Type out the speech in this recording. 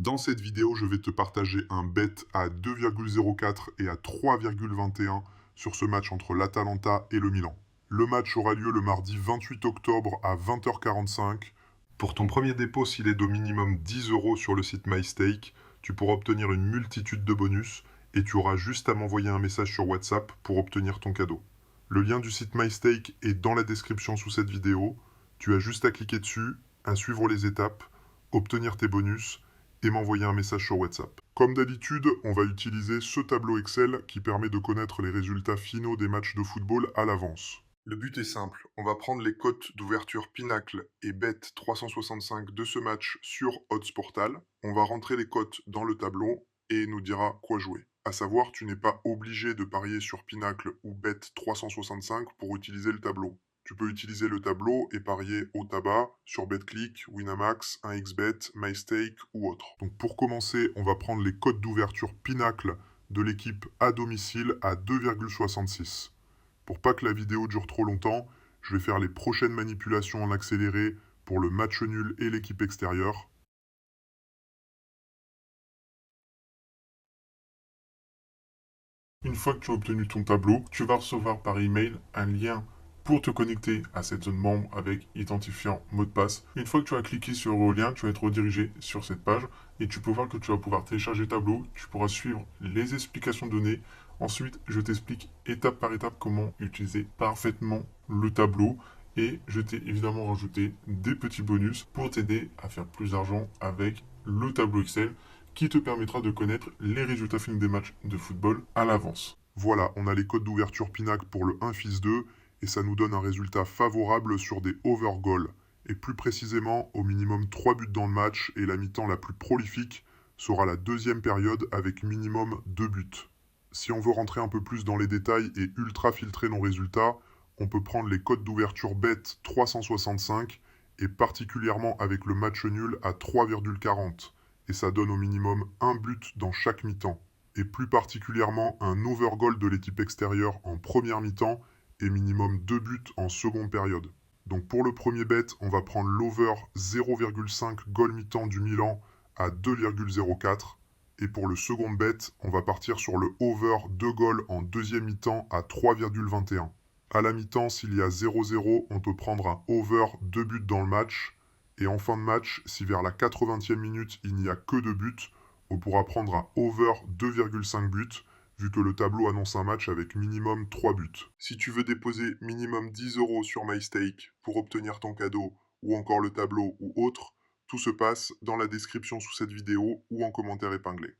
Dans cette vidéo, je vais te partager un bet à 2,04 et à 3,21 sur ce match entre l'Atalanta et le Milan. Le match aura lieu le mardi 28 octobre à 20h45. Pour ton premier dépôt, s'il est d'au minimum 10 € sur le site MyStake, tu pourras obtenir une multitude de bonus et tu auras juste à m'envoyer un message sur WhatsApp pour obtenir ton cadeau. Le lien du site MyStake est dans la description sous cette vidéo. Tu as juste à cliquer dessus, à suivre les étapes, obtenir tes bonus et m'envoyer un message sur WhatsApp. Comme d'habitude, on va utiliser ce tableau Excel qui permet de connaître les résultats finaux des matchs de football à l'avance. Le but est simple, on va prendre les cotes d'ouverture Pinacle et Bet 365 de ce match sur Odds Portal. On va rentrer les cotes dans le tableau et il nous dira quoi jouer. À savoir, tu n'es pas obligé de parier sur Pinacle ou Bet 365 pour utiliser le tableau. Tu peux utiliser le tableau et parier au tabac sur BetClick, Winamax, 1xBet, MyStake ou autre. Donc pour commencer, on va prendre les cotes d'ouverture Pinacle de l'équipe à domicile à 2,66. Pour pas que la vidéo dure trop longtemps, je vais faire les prochaines manipulations en accéléré pour le match nul et l'équipe extérieure. Une fois que tu as obtenu ton tableau, tu vas recevoir par email un lien pour te connecter à cette zone membre avec identifiant mot de passe. Une fois que tu as cliqué sur le lien, tu vas être redirigé sur cette page et tu peux voir que tu vas pouvoir télécharger le tableau, tu pourras suivre les explications données. Ensuite, je t'explique étape par étape comment utiliser parfaitement le tableau et je t'ai évidemment rajouté des petits bonus pour t'aider à faire plus d'argent avec le tableau Excel qui te permettra de connaître les résultats finaux des matchs de football à l'avance. Voilà, on a les codes d'ouverture Pinac pour le 1 fils 2 et ça nous donne un résultat favorable sur des over goals. Et plus précisément, au minimum 3 buts dans le match et la mi-temps la plus prolifique sera la deuxième période avec minimum 2 buts. Si on veut rentrer un peu plus dans les détails et ultra filtrer nos résultats, on peut prendre les codes d'ouverture bet 365 et particulièrement avec le match nul à 3,40 et ça donne au minimum un but dans chaque mi-temps, et plus particulièrement un over-goal de l'équipe extérieure en première mi-temps et minimum 2 buts en seconde période. Donc pour le premier bet, on va prendre l'over 0,5 goal mi-temps du Milan à 2,04 et pour le second bet, on va partir sur le over 2 goals en deuxième mi-temps à 3,21. À la mi-temps, s'il y a 0-0, on peut prendre un over 2 buts dans le match. Et en fin de match, si vers la 80e minute, il n'y a que 2 buts, on pourra prendre un over 2,5 buts, vu que le tableau annonce un match avec minimum 3 buts. Si tu veux déposer minimum 10 € sur MyStake pour obtenir ton cadeau, ou encore le tableau ou autre, tout se passe dans la description sous cette vidéo ou en commentaire épinglé.